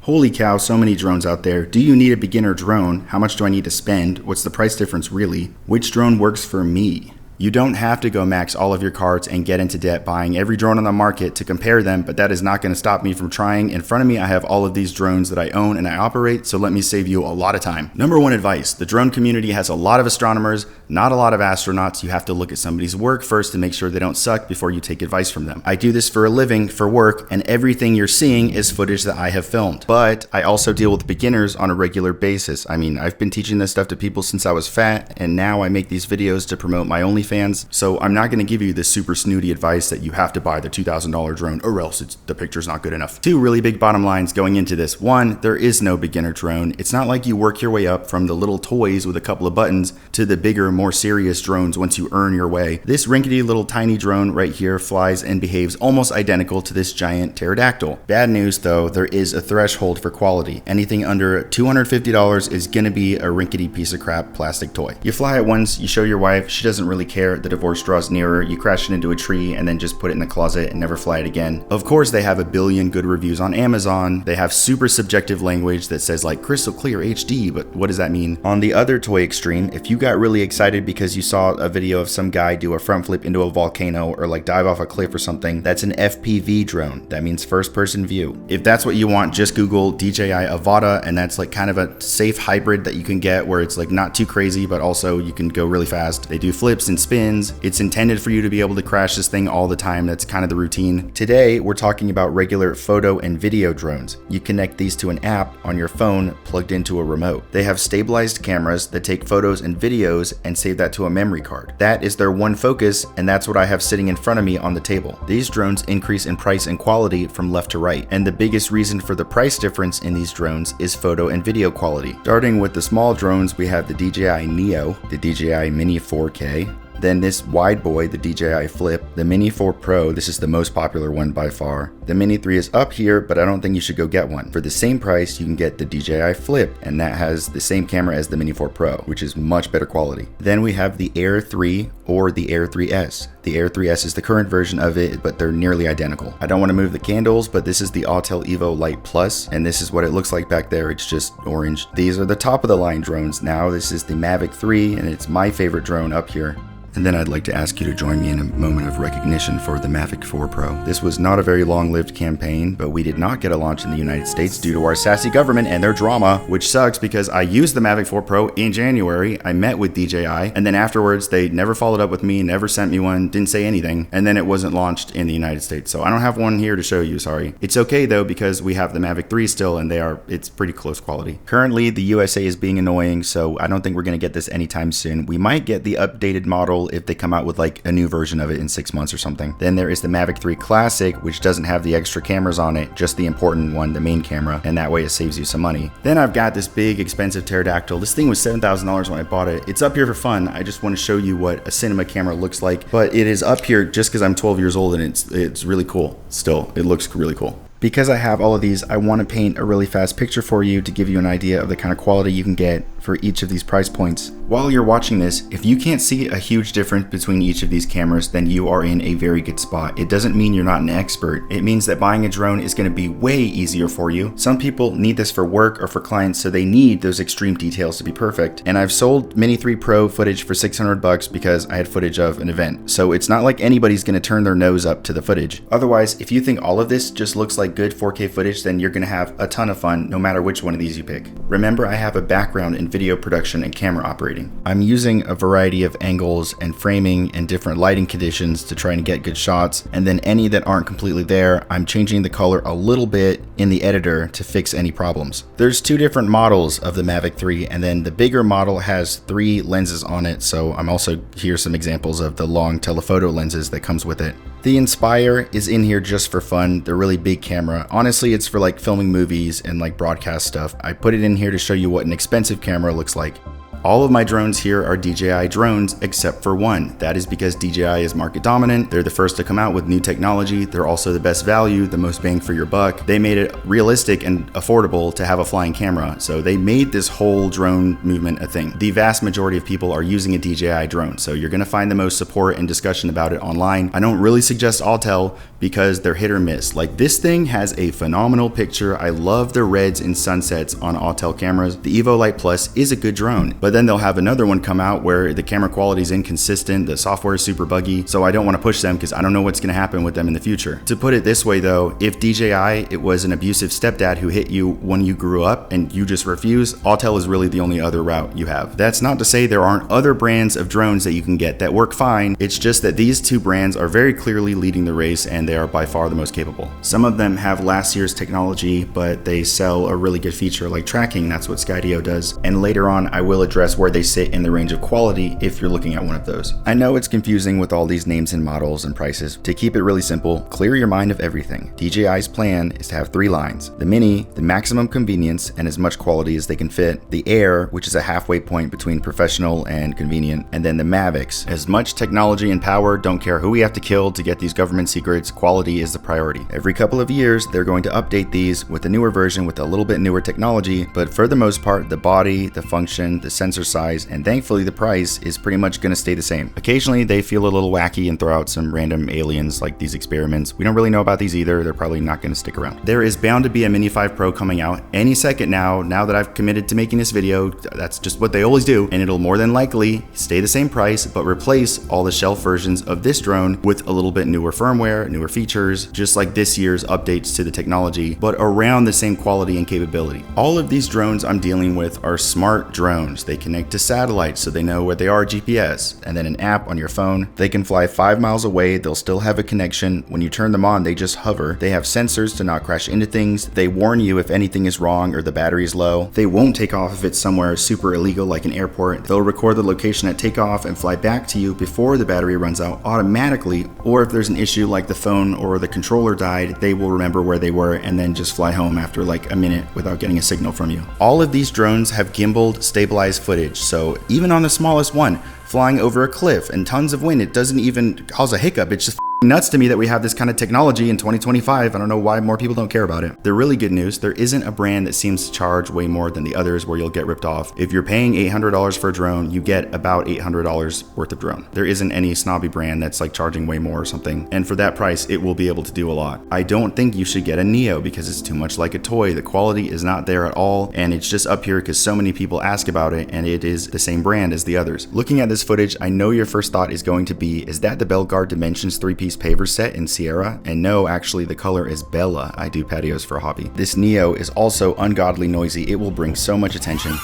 Holy cow, so many drones out there. Do you need a beginner drone? How much do I need to spend? What's the price difference really? Which drone works for me? You don't have to go max all of your cards and get into debt buying every drone on the market to compare them, but that is not going to stop me from trying. In front of me, I have all of these drones that I own and I operate, so let me save you a lot of time. Number one advice, the drone community has a lot of astronomers, not a lot of astronauts. You have to look at somebody's work first to make sure they don't suck before you take advice from them. I do this for a living, for work, and everything you're seeing is footage that I have filmed. But I also deal with beginners on a regular basis. I mean, I've been teaching this stuff to people since I was fat, and now I make these videos to promote my OnlyFans. So I'm not going to give you this super snooty advice that you have to buy the $2,000 drone or else the picture's not good enough. Two really big bottom lines going into this. One, there is no beginner drone. It's not like you work your way up from the little toys with a couple of buttons to the bigger, more serious drones once you earn your way. This rinkety little tiny drone right here flies and behaves almost identical to this giant pterodactyl. Bad news though, there is a threshold for quality. Anything under $250 is going to be a rinkety piece of crap plastic toy. You fly it once, you show your wife, she doesn't really care, the divorce draws nearer, you crash it into a tree and then just put it in the closet and never fly it again. Of course, they have a billion good reviews on Amazon. They have super subjective language that says like crystal clear HD, but what does that mean? On the other toy extreme, if you got really excited because you saw a video of some guy do a front flip into a volcano or like dive off a cliff or something, that's an FPV drone. That means first person view. If that's what you want, just Google DJI Avata, and that's like kind of a safe hybrid that you can get where it's like not too crazy, but also you can go really fast. They do flips and spins. It's intended for you to be able to crash this thing all the time. That's kind of the routine. Today, we're talking about regular photo and video drones. You connect these to an app on your phone plugged into a remote. They have stabilized cameras that take photos and videos and save that to a memory card. That is their one focus, and that's what I have sitting in front of me on the table. These drones increase in price and quality from left to right, and the biggest reason for the price difference in these drones is photo and video quality. Starting with the small drones, we have the DJI Neo, the DJI Mini 4K, then this wide boy, the DJI Flip, the Mini 4 Pro, this is the most popular one by far. The Mini 3 is up here, but I don't think you should go get one. For the same price, you can get the DJI Flip, and that has the same camera as the Mini 4 Pro, which is much better quality. Then we have the Air 3 or the Air 3S. The Air 3S is the current version of it, but they're nearly identical. I don't want to move the candles, but this is the Autel Evo Lite Plus, and this is what it looks like back there. It's just orange. These are the top of the line drones now. This is the Mavic 3, and it's my favorite drone up here. And then I'd like to ask you to join me in a moment of recognition for the Mavic 4 Pro. This was not a very long-lived campaign, but we did not get a launch in the United States due to our sassy government and their drama, which sucks because I used the Mavic 4 Pro in January. I met with DJI, and then afterwards they never followed up with me, never sent me one, didn't say anything, and then it wasn't launched in the United States. So I don't have one here to show you, sorry. It's okay though, because we have the Mavic 3 still, and it's pretty close quality. Currently, the USA is being annoying, so I don't think we're gonna get this anytime soon. We might get the updated model if they come out with like a new version of it in 6 months or something. Then there is the Mavic 3 Classic, which doesn't have the extra cameras on it, just the important one, the main camera, and that way it saves you some money. Then I've got this big expensive pterodactyl. This thing was $7,000 when I bought it. It's up here for fun. I just want to show you what a cinema camera looks like, but it is up here just because I'm 12 years old and it's really cool. Still, it looks really cool. Because I have all of these, I want to paint a really fast picture for you to give you an idea of the kind of quality you can get for each of these price points. While you're watching this, if you can't see a huge difference between each of these cameras, then you are in a very good spot. It doesn't mean you're not an expert. It means that buying a drone is going to be way easier for you. Some people need this for work or for clients, so they need those extreme details to be perfect. And I've sold Mini 3 Pro footage for $600 because I had footage of an event. So it's not like anybody's going to turn their nose up to the footage. Otherwise, if you think all of this just looks like good 4K footage, then you're going to have a ton of fun no matter which one of these you pick. Remember, I have a background in video production and camera operating. I'm using a variety of angles and framing and different lighting conditions to try and get good shots, and then any that aren't completely there, I'm changing the color a little bit in the editor to fix any problems. There's two different models of the Mavic 3, and then the bigger model has 3 lenses on it, so I'm also here's some examples of the long telephoto lenses that comes with it. The Inspire is in here just for fun. They're really big camera. Honestly, it's for like filming movies and like broadcast stuff. I put it in here to show you what an expensive camera looks like. All of my drones here are DJI Drones except for one. That is because DJI is market dominant. They're the first to come out with new technology. They're also the best value, the most bang for your buck. They made it realistic and affordable to have a flying camera. So they made this whole drone movement a thing. The vast majority of people are using a DJI drone. So you're gonna find the most support and discussion about it online. I don't really suggest Autel because they're hit or miss. Like, this thing has a phenomenal picture. I love the reds and sunsets on Autel cameras. The Evo Lite Plus is a good drone, but then they'll have another one come out where the camera quality is inconsistent, the software is super buggy, so I don't want to push them because I don't know what's going to happen with them in the future. To put it this way though, if DJI, it was an abusive stepdad who hit you when you grew up and you just refuse, Autel is really the only other route you have. That's not to say there aren't other brands of drones that you can get that work fine. It's just that these two brands are very clearly leading the race and they are by far the most capable. Some of them have last year's technology, but they sell a really good feature like tracking. That's what Skydio does. And later on, I will address where they sit in the range of quality if you're looking at one of those. I know it's confusing with all these names and models and prices. To keep it really simple, clear your mind of everything. DJI's plan is to have 3 lines. The Mini, the maximum convenience and as much quality as they can fit. The Air, which is a halfway point between professional and convenient. And then the Mavics. As much technology and power, don't care who we have to kill to get these government secrets, quality is the priority. Every couple of years, they're going to update these with a newer version with a little bit newer technology, but for the most part, the body, the function, the sensor size, and thankfully the price is pretty much going to stay the same. Occasionally, they feel a little wacky and throw out some random aliens like these experiments. We don't really know about these either. They're probably not going to stick around. There is bound to be a Mini 5 Pro coming out any second now that I've committed to making this video. That's just what they always do, and it'll more than likely stay the same price, but replace all the shelf versions of this drone with a little bit newer firmware, newer features, just like this year's updates to the technology, but around the same quality and capability. All of these drones I'm dealing with are smart drones. They connect to satellites so they know where they are GPS, and then an app on your phone. They can fly 5 miles away, they'll still have a connection. When you turn them on, they just hover. They have sensors to not crash into things. They warn you if anything is wrong or the battery is low. They won't take off if it's somewhere super illegal like an airport. They'll record the location at takeoff and fly back to you before the battery runs out automatically, or if there's an issue like the phone or the controller died, they will remember where they were and then just fly home after like a minute without getting a signal from you. All of these drones have gimbaled, stabilized footage, so even on the smallest one, flying over a cliff and tons of wind, it doesn't even cause a hiccup. It's just nuts to me that we have this kind of technology in 2025. I don't know why more people don't care about it. The really good news, there isn't a brand that seems to charge way more than the others where you'll get ripped off. If you're paying $800 for a drone, you get about $800 worth of drone. There isn't any snobby brand that's like charging way more or something. And for that price, it will be able to do a lot. I don't think you should get a Neo because it's too much like a toy. The quality is not there at all. And it's just up here because so many people ask about it and it is the same brand as the others. Looking at this footage, I know your first thought is going to be, is that the Belgard Dimensions 3-piece paver set in Sierra? And no, actually the color is Bella. I do patios for a hobby. This Neo is also ungodly noisy. It will bring so much attention.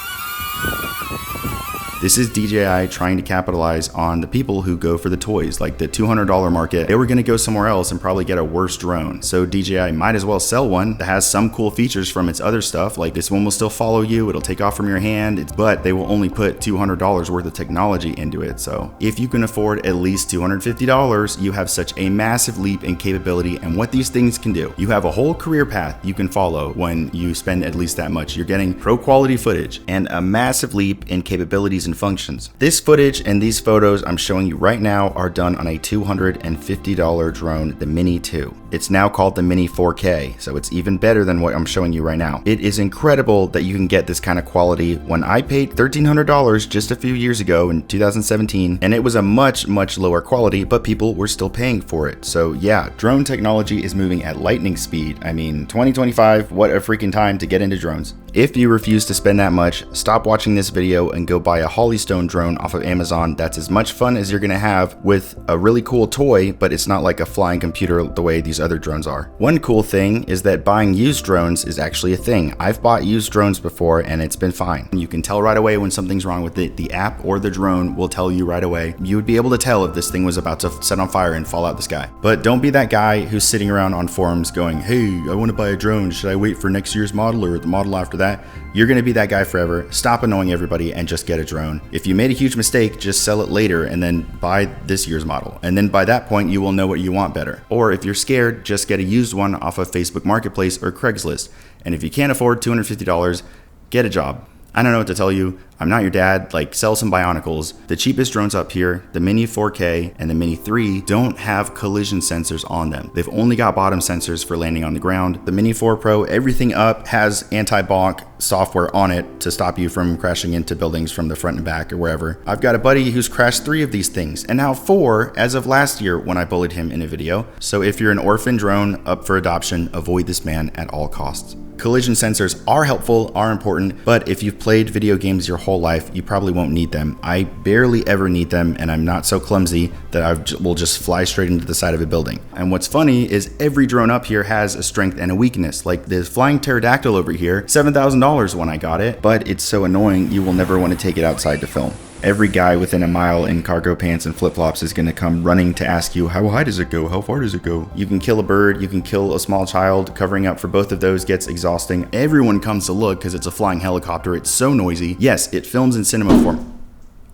This is DJI trying to capitalize on the people who go for the toys, like the $200 market. They were going to go somewhere else and probably get a worse drone. So DJI might as well sell one that has some cool features from its other stuff. Like this one will still follow you. It'll take off from your hand, but they will only put $200 worth of technology into it. So if you can afford at least $250, you have such a massive leap in capability and what these things can do. You have a whole career path you can follow when you spend at least that much. You're getting pro quality footage and a massive leap in capabilities and functions. This footage and these photos I'm showing you right now are done on a $250 drone, the Mini 2. It's now called the Mini 4K, so it's even better than what I'm showing you right now. It is incredible that you can get this kind of quality. When I paid $1,300 just a few years ago in 2017, and it was a much lower quality, but people were still paying for it. So yeah, drone technology is moving at lightning speed. I mean, 2025, what a freaking time to get into drones. If you refuse to spend that much, stop watching this video and go buy a Hollystone drone off of Amazon. That's as much fun as you're gonna have with a really cool toy, but it's not like a flying computer the way these other drones are. One cool thing is that buying used drones is actually a thing. I've bought used drones before and it's been fine. You can tell right away when something's wrong with it. The app or the drone will tell you right away. You would be able to tell if this thing was about to set on fire and fall out the sky. But don't be that guy who's sitting around on forums going, hey, I want to buy a drone. Should I wait for next year's model or the model after that? You're going to be that guy forever. Stop annoying everybody and just get a drone. If you made a huge mistake, just sell it later and then buy this year's model. And then by that point, you will know what you want better. Or if you're scared, just get a used one off of Facebook Marketplace or Craigslist. And if you can't afford $250, get a job. I don't know what to tell you. I'm not your dad, like sell some Bionicles. The cheapest drones up here, the Mini 4K and the Mini 3, don't have collision sensors on them. They've only got bottom sensors for landing on the ground. The Mini 4 Pro, everything up has anti-bonk software on it to stop you from crashing into buildings from the front and back or wherever. I've got a buddy who's crashed 3 of these things, and now 4 as of last year when I bullied him in a video. So if you're an orphan drone up for adoption, avoid this man at all costs. Collision sensors are helpful, are important, but if you've played video games your whole life, you probably won't need them. I barely ever need them, and I'm not so clumsy that I will just fly straight into the side of a building. And what's funny is every drone up here has a strength and a weakness. Like this flying pterodactyl over here, $7,000 when I got it, but it's so annoying you will never want to take it outside to film. Every guy within a mile in cargo pants and flip-flops is going to come running to ask you, how high does it go? How far does it go? You can kill a bird, you can kill a small child. Covering up for both of those gets exhausting. Everyone comes to look because it's a flying helicopter. It's so noisy. Yes, it films in cinema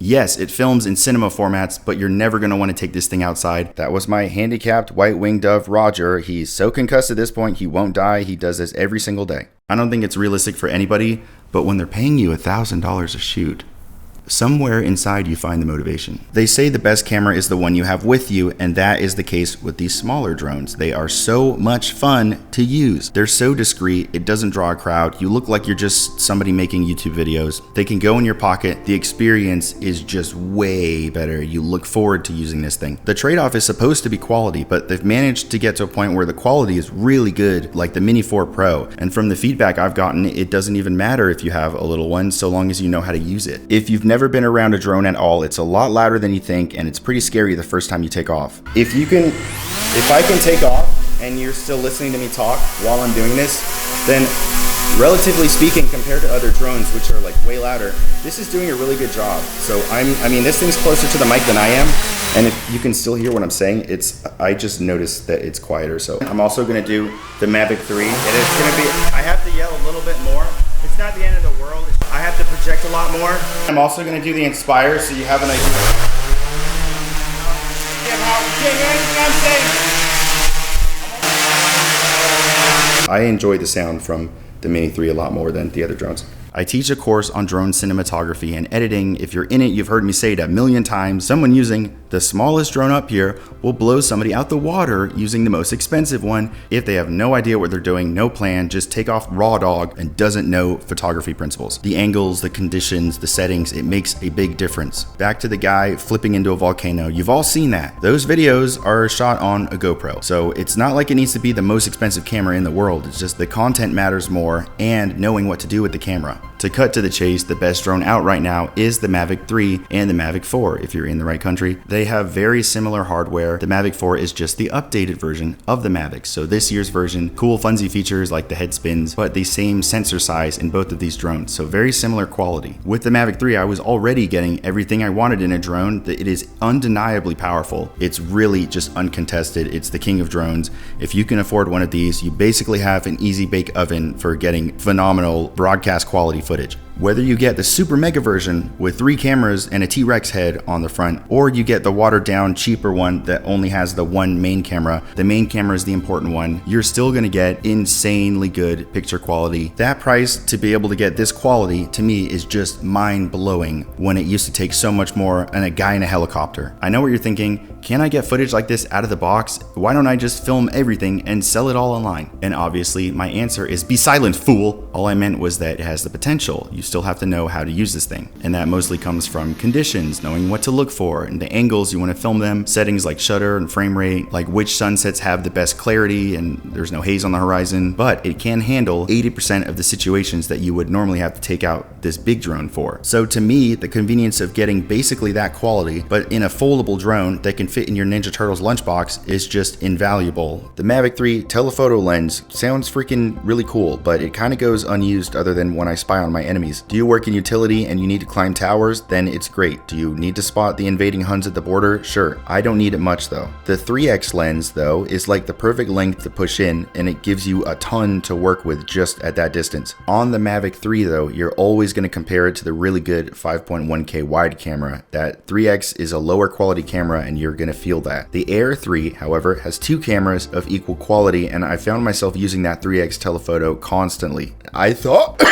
formats, but you're never going to want to take this thing outside. That was my handicapped white-winged dove, Roger. He's so concussed at this point, he won't die. He does this every single day. I don't think it's realistic for anybody, but when they're paying you $1,000 a shoot, somewhere inside you find the motivation. They say the best camera is the one you have with you, and that is the case with these smaller drones. They are so much fun to use. They're so discreet, it doesn't draw a crowd. You look like you're just somebody making YouTube videos. They can go in your pocket. The experience is just way better. You look forward to using this thing. The trade-off is supposed to be quality, but they've managed to get to a point where the quality is really good, like the Mini 4 Pro. And from the feedback I've gotten, it doesn't even matter if you have a little one, so long as you know how to use it. If you've never been around a drone at all, it's a lot louder than you think, and it's pretty scary the first time you take off. If I can take off and you're still listening to me talk while I'm doing this, then relatively speaking, compared to other drones, which are like way louder, this is doing a really good job. So I mean, this thing's closer to the mic than I am, and if you can still hear what I'm saying, I just noticed that it's quieter. So I'm also gonna do the Mavic 3. It is gonna be, I have to yell a little bit more. It's not the end of the world. I have to project a lot more. I'm also gonna do the Inspire, so you have an idea. I enjoy the sound from the Mini 3 a lot more than the other drones. I teach a course on drone cinematography and editing. If you're in it, you've heard me say it a million times. Someone using the smallest drone up here will blow somebody out the water using the most expensive one if they have no idea what they're doing, no plan, just take off raw dog and doesn't know photography principles. The angles, the conditions, the settings, it makes a big difference. Back to the guy flipping into a volcano. You've all seen that. Those videos are shot on a GoPro. So it's not like it needs to be the most expensive camera in the world. It's just the content matters more and knowing what to do with the camera. To cut to the chase, the best drone out right now is the Mavic 3 and the Mavic 4 if you're in the right country. They have very similar hardware. The Mavic 4 is just the updated version of the Mavic. So this year's version, cool funsy features like the head spins, but the same sensor size in both of these drones. So very similar quality. With the Mavic 3, I was already getting everything I wanted in a drone. It is undeniably powerful. It's really just uncontested. It's the king of drones. If you can afford one of these, you basically have an easy bake oven for getting phenomenal broadcast quality footage. Whether you get the super mega version with 3 cameras and a T-Rex head on the front, or you get the watered down cheaper one that only has the one main camera, the main camera is the important one, you're still gonna get insanely good picture quality. That price to be able to get this quality to me is just mind-blowing when it used to take so much more and a guy in a helicopter. I know what you're thinking, can I get footage like this out of the box? Why don't I just film everything and sell it all online? And obviously my answer is be silent, fool. All I meant was that it has the potential. You still have to know how to use this thing. And that mostly comes from conditions, knowing what to look for, and the angles you want to film them, settings like shutter and frame rate, like which sunsets have the best clarity and there's no haze on the horizon, but it can handle 80% of the situations that you would normally have to take out this big drone for. So to me, the convenience of getting basically that quality, but in a foldable drone that can fit in your Ninja Turtles lunchbox is just invaluable. The Mavic 3 telephoto lens sounds freaking really cool, but it kind of goes unused other than when I spy on my enemies. Do you work in utility and you need to climb towers? Then it's great. Do you need to spot the invading Huns at the border? Sure. I don't need it much though. The 3x lens though is like the perfect length to push in, and it gives you a ton to work with just at that distance. On the Mavic 3 though, you're always going to compare it to the really good 5.1K wide camera. That 3x is a lower quality camera and you're going to feel that. The Air 3, however, has 2 cameras of equal quality, and I found myself using that 3x telephoto constantly. I thought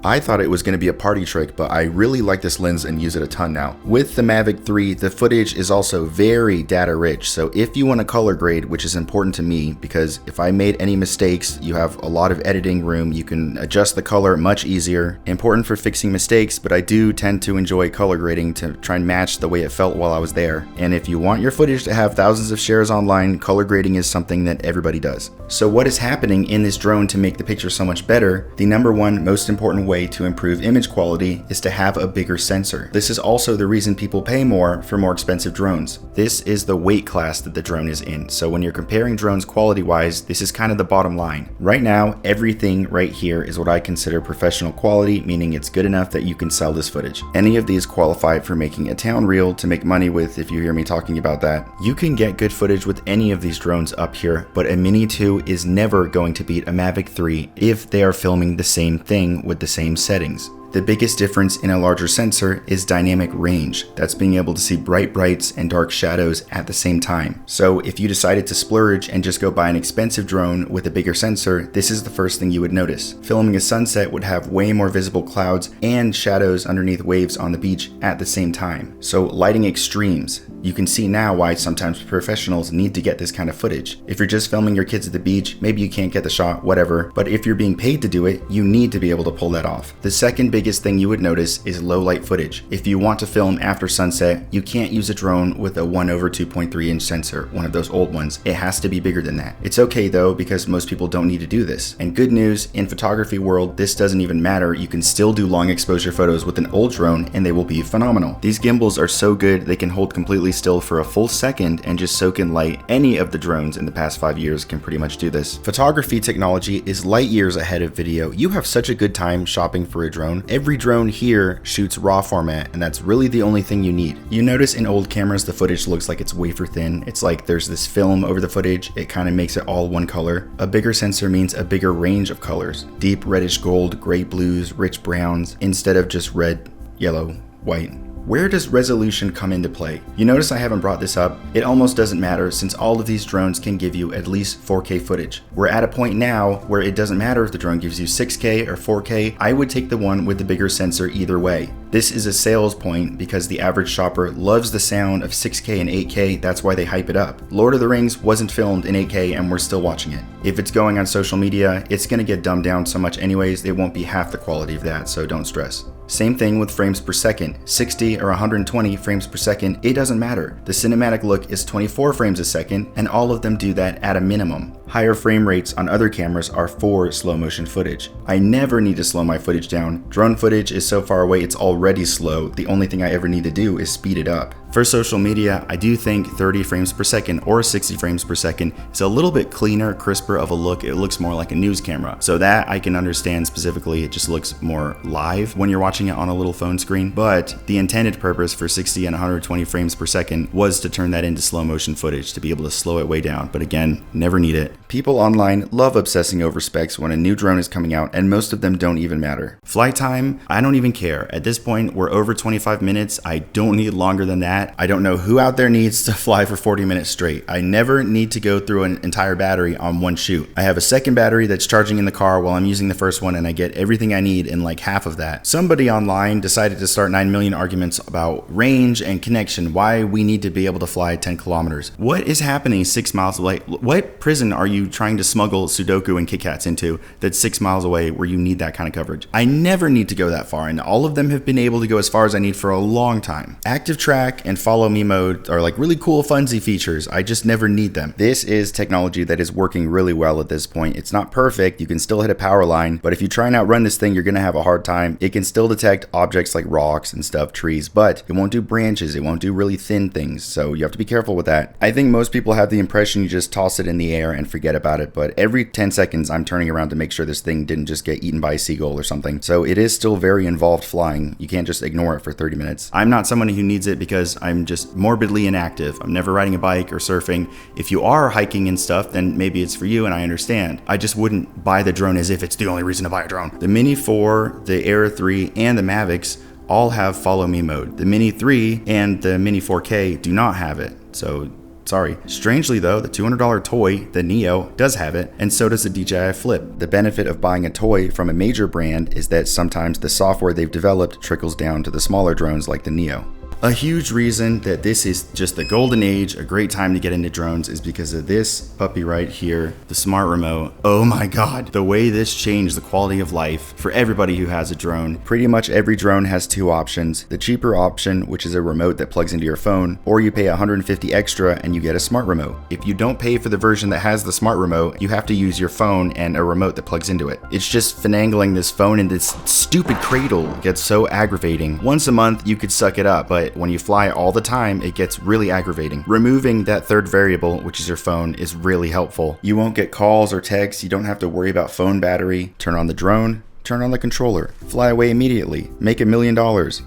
I thought it was going to be a party trick, but I really like this lens and use it a ton now. With the Mavic 3, the footage is also very data rich, so if you want to color grade, which is important to me, because if I made any mistakes, you have a lot of editing room, you can adjust the color much easier. Important for fixing mistakes, but I do tend to enjoy color grading to try and match the way it felt while I was there. And if you want your footage to have thousands of shares online, color grading is something that everybody does. So what is happening in this drone to make the picture so much better? The number one most important way to improve image quality is to have a bigger sensor. This is also the reason people pay more for more expensive drones. This is the weight class that the drone is in. So when you're comparing drones quality-wise, this is kind of the bottom line. Right now, everything right here is what I consider professional quality, meaning it's good enough that you can sell this footage. Any of these qualify for making a town reel to make money with, if you hear me talking about that. You can get good footage with any of these drones up here, but a Mini 2 is never going to beat a Mavic 3 if they are filming the same thing with the same settings. The biggest difference in a larger sensor is dynamic range. That's being able to see bright brights and dark shadows at the same time. So if you decided to splurge and just go buy an expensive drone with a bigger sensor, this is the first thing you would notice. Filming a sunset would have way more visible clouds and shadows underneath waves on the beach at the same time. So lighting extremes. You can see now why sometimes professionals need to get this kind of footage. If you're just filming your kids at the beach, maybe you can't get the shot, whatever, but if you're being paid to do it, you need to be able to pull that off. The second biggest thing you would notice is low light footage. If you want to film after sunset, you can't use a drone with a 1/2.3 inch sensor, one of those old ones. It has to be bigger than that. It's okay though, because most people don't need to do this. And good news, in photography world, this doesn't even matter. You can still do long exposure photos with an old drone and they will be phenomenal. These gimbals are so good, they can hold completely still for a full second and just soak in light. Any of the drones in the past 5 years can pretty much do this. Photography technology is light years ahead of video. You have such a good time shopping for a drone. Every drone here shoots RAW format, and that's really the only thing you need. You notice in old cameras the footage looks like it's wafer thin. It's like there's this film over the footage. It kind of makes it all one color. A bigger sensor means a bigger range of colors. Deep reddish gold, gray blues, rich browns, instead of just red, yellow, white. Where does resolution come into play? You notice I haven't brought this up. It almost doesn't matter since all of these drones can give you at least 4K footage. We're at a point now where it doesn't matter if the drone gives you 6K or 4K. I would take the one with the bigger sensor either way. This is a sales point because the average shopper loves the sound of 6K and 8K. That's why they hype it up. Lord of the Rings wasn't filmed in 8K and we're still watching it. If it's going on social media, it's gonna get dumbed down so much anyways, it won't be half the quality of that, so don't stress. Same thing with frames per second, 60 or 120 frames per second, it doesn't matter. The cinematic look is 24 frames a second, and all of them do that at a minimum. Higher frame rates on other cameras are for slow motion footage. I never need to slow my footage down. Drone footage is so far away it's already slow. The only thing I ever need to do is speed it up. For social media, I do think 30 frames per second or 60 frames per second is a little bit cleaner, crisper of a look. It looks more like a news camera. So that I can understand specifically. It just looks more live when you're watching it on a little phone screen. But the intended purpose for 60 and 120 frames per second was to turn that into slow motion footage, to be able to slow it way down. But again, never need it. People online love obsessing over specs when a new drone is coming out, and most of them don't even matter. Flight time, I don't even care. At this point, we're over 25 minutes. I don't need longer than that. I don't know who out there needs to fly for 40 minutes straight. I never need to go through an entire battery on one shoot. I have a second battery that's charging in the car while I'm using the first one, and I get everything I need in like half of that. Somebody online decided to start 9 million arguments about range and connection, why we need to be able to fly 10 kilometers. What is happening 6 miles away? What prison are you trying to smuggle Sudoku and Kit Kats into that's 6 miles away where you need that kind of coverage? I never need to go that far, and all of them have been able to go as far as I need for a long time. Active track and follow me mode are like really cool funsy features. I just never need them. This is technology that is working really well at this point. It's not perfect. You can still hit a power line, but if you try and outrun this thing, you're going to have a hard time. It can still detect objects like rocks and stuff, trees, but it won't do branches. It won't do really thin things. So you have to be careful with that. I think most people have the impression you just toss it in the air and forget about it, but every 10 seconds I'm turning around to make sure this thing didn't just get eaten by a seagull or something. So it is still very involved flying. You can't just ignore it for 30 minutes. I'm not someone who needs it because I'm just morbidly inactive. I'm never riding a bike or surfing. If you are hiking and stuff, then maybe it's for you and I understand. I just wouldn't buy the drone as if it's the only reason to buy a drone. The Mini 4, the Air 3, and the Mavics all have follow me mode. The Mini 3 and the Mini 4K do not have it. So sorry. Strangely though, the $200 toy, the Neo, does have it, and so does the DJI Flip. The benefit of buying a toy from a major brand is that sometimes the software they've developed trickles down to the smaller drones like the Neo. A huge reason that this is just the golden age, a great time to get into drones, is because of this puppy right here, the smart remote. Oh my god, the way this changed the quality of life for everybody who has a drone. Pretty much every drone has two options. The cheaper option, which is a remote that plugs into your phone, or you pay $150 extra and you get a smart remote. If you don't pay for the version that has the smart remote, you have to use your phone and a remote that plugs into it. It's just finagling this phone in this stupid cradle gets so aggravating. Once a month you could suck it up, but when you fly all the time, it gets really aggravating. Removing that third variable, which is your phone, is really helpful. You won't get calls or texts, you don't have to worry about phone battery. Turn on the drone, turn on the controller, fly away immediately, make $1 million.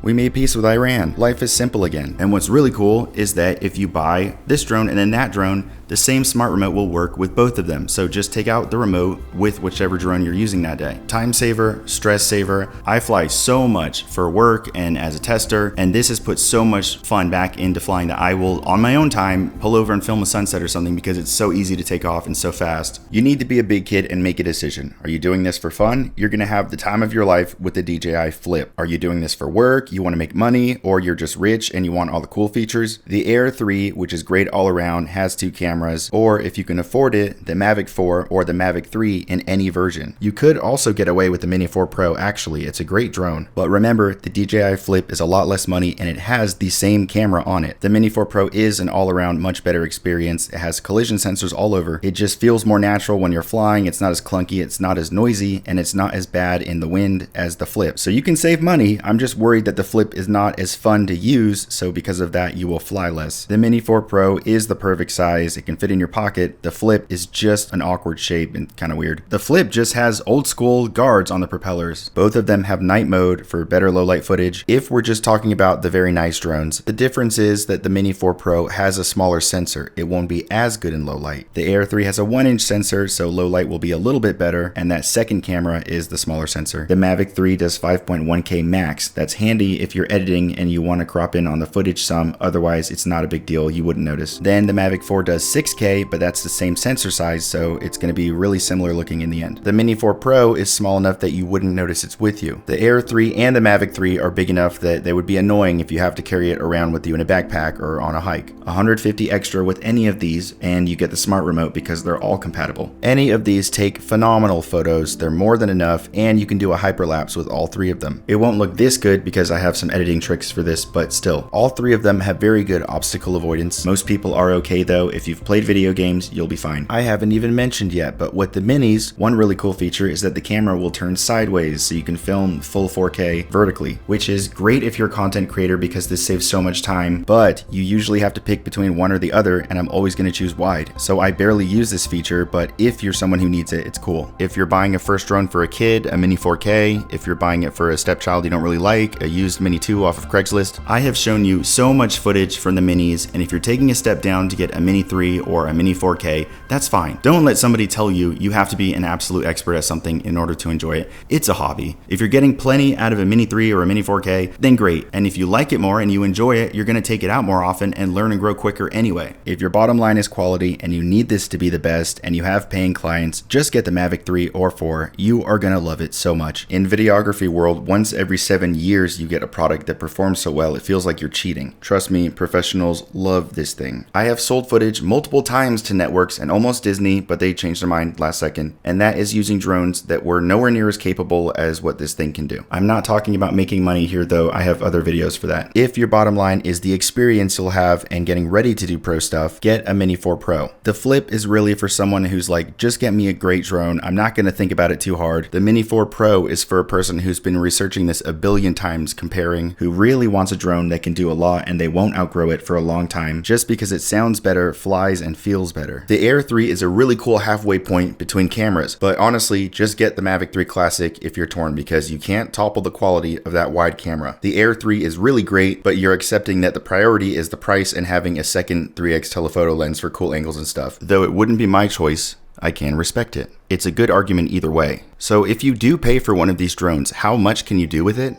We made peace with Iran. Life is simple again. And what's really cool is that if you buy this drone and then that drone, the same smart remote will work with both of them. So just take out the remote with whichever drone you're using that day. Time saver, stress saver. I fly so much for work and as a tester, and this has put so much fun back into flying that I will, on my own time, pull over and film a sunset or something because it's so easy to take off and so fast. You need to be a big kid and make a decision. Are you doing this for fun? You're gonna have the time of your life with the DJI Flip. Are you doing this for work? You wanna make money, or you're just rich and you want all the cool features? The Air 3, which is great all around, has 2 cameras. Or if you can afford it, the Mavic 4 or the Mavic 3 in any version. You could also get away with the Mini 4 Pro actually, it's a great drone. But remember, the DJI Flip is a lot less money and it has the same camera on it. The Mini 4 Pro is an all-around much better experience. It has collision sensors all over. It just feels more natural when you're flying, it's not as clunky, it's not as noisy, and it's not as bad in the wind as the Flip. So you can save money, I'm just worried that the Flip is not as fun to use, so because of that you will fly less. The Mini 4 Pro is the perfect size, it can fit in your pocket. The Flip is just an awkward shape and kind of weird. The Flip just has old school guards on the propellers. Both of them have night mode for better low light footage. If we're just talking about the very nice drones, the difference is that the Mini 4 Pro has a smaller sensor. It won't be as good in low light. The Air 3 has a 1-inch sensor, so low light will be a little bit better, and that second camera is the smaller sensor. The Mavic 3 does 5.1K max. That's handy if you're editing and you want to crop in on the footage some, otherwise it's not a big deal, you wouldn't notice. Then the Mavic 4 does 6K, but that's the same sensor size, so it's going to be really similar looking in the end. The Mini 4 Pro is small enough that you wouldn't notice it's with you. The Air 3 and the Mavic 3 are big enough that they would be annoying if you have to carry it around with you in a backpack or on a hike. $150 extra with any of these, and you get the smart remote because they're all compatible. Any of these take phenomenal photos, they're more than enough, and you can do a hyperlapse with all 3 of them. It won't look this good because I have some editing tricks for this, but still. All 3 of them have very good obstacle avoidance. Most people are okay though. If you've played video games, you'll be fine. I haven't even mentioned yet, but with the minis, one really cool feature is that the camera will turn sideways so you can film full 4K vertically, which is great if you're a content creator because this saves so much time, but you usually have to pick between one or the other, and I'm always going to choose wide. So I barely use this feature, but if you're someone who needs it, it's cool. If you're buying a first drone for a kid, a Mini 4K, if you're buying it for a stepchild you don't really like, a used Mini 2 off of Craigslist, I have shown you so much footage from the minis, and if you're taking a step down to get a Mini 3 or a Mini 4K, that's fine. Don't let somebody tell you you have to be an absolute expert at something in order to enjoy it. It's a hobby. If you're getting plenty out of a Mini 3 or a Mini 4K, then great. And if you like it more and you enjoy it, you're going to take it out more often and learn and grow quicker anyway. If your bottom line is quality and you need this to be the best and you have paying clients, just get the Mavic 3 or 4. You are going to love it so much. In videography world, once every 7 years you get a product that performs so well, it feels like you're cheating. Trust me, professionals love this thing. I have sold footage multiple times to networks and almost Disney, but they changed their mind last second, and that is using drones that were nowhere near as capable as what this thing can do. I'm not talking about making money here though, I have other videos for that. If your bottom line is the experience you'll have and getting ready to do pro stuff, get a Mini 4 Pro. The Flip is really for someone who's like, just get me a great drone, I'm not going to think about it too hard. The Mini 4 Pro is for a person who's been researching this a billion times, comparing, who really wants a drone that can do a lot and they won't outgrow it for a long time just because it sounds better, flies, and feels better. The Air 3 is a really cool halfway point between cameras, but honestly, just get the Mavic 3 Classic if you're torn because you can't topple the quality of that wide camera. The Air 3 is really great, but you're accepting that the priority is the price and having a second 3x telephoto lens for cool angles and stuff. Though it wouldn't be my choice, I can respect it. It's a good argument either way. So if you do pay for one of these drones, how much can you do with it?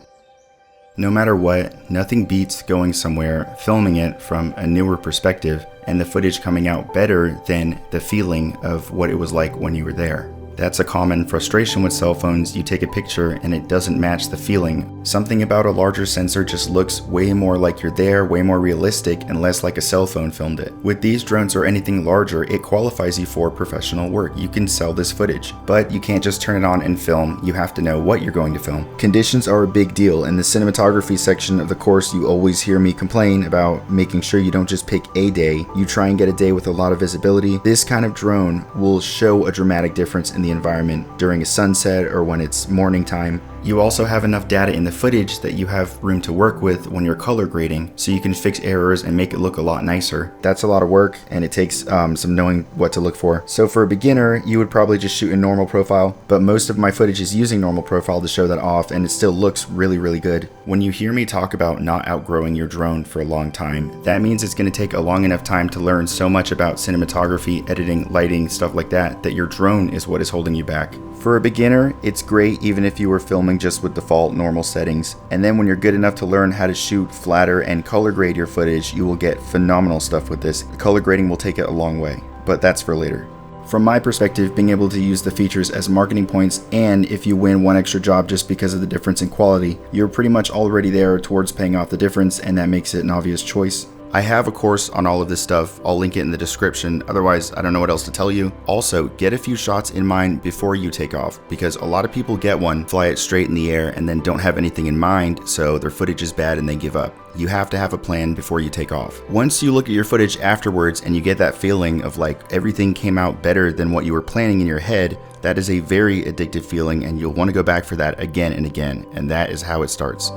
No matter what, nothing beats going somewhere, filming it from a newer perspective, and the footage coming out better than the feeling of what it was like when you were there. That's a common frustration with cell phones. You take a picture and it doesn't match the feeling. Something about a larger sensor just looks way more like you're there, way more realistic, and less like a cell phone filmed it. With these drones or anything larger, it qualifies you for professional work. You can sell this footage, but you can't just turn it on and film. You have to know what you're going to film. Conditions are a big deal. In the cinematography section of the course, you always hear me complain about making sure you don't just pick a day. You try and get a day with a lot of visibility. This kind of drone will show a dramatic difference in the environment during a sunset or when it's morning time. You also have enough data in the footage that you have room to work with when you're color grading, so you can fix errors and make it look a lot nicer. That's a lot of work, and it takes some knowing what to look for. So for a beginner, you would probably just shoot in normal profile, but most of my footage is using normal profile to show that off, and it still looks really, really good. When you hear me talk about not outgrowing your drone for a long time, that means it's going to take a long enough time to learn so much about cinematography, editing, lighting, stuff like that, that your drone is what is holding you back. For a beginner, it's great even if you were filming just with default normal settings. And then when you're good enough to learn how to shoot, flatter, and color grade your footage, you will get phenomenal stuff with this. Color grading will take it a long way, but that's for later. From my perspective, being able to use the features as marketing points, and if you win one extra job just because of the difference in quality, you're pretty much already there towards paying off the difference, and that makes it an obvious choice. I have a course on all of this stuff. I'll link it in the description. Otherwise, I don't know what else to tell you. Also, get a few shots in mind before you take off, because a lot of people get one, fly it straight in the air, and then don't have anything in mind, so their footage is bad and they give up. You have to have a plan before you take off. Once you look at your footage afterwards and you get that feeling of like everything came out better than what you were planning in your head, that is a very addictive feeling, and you'll want to go back for that again and again, and that is how it starts.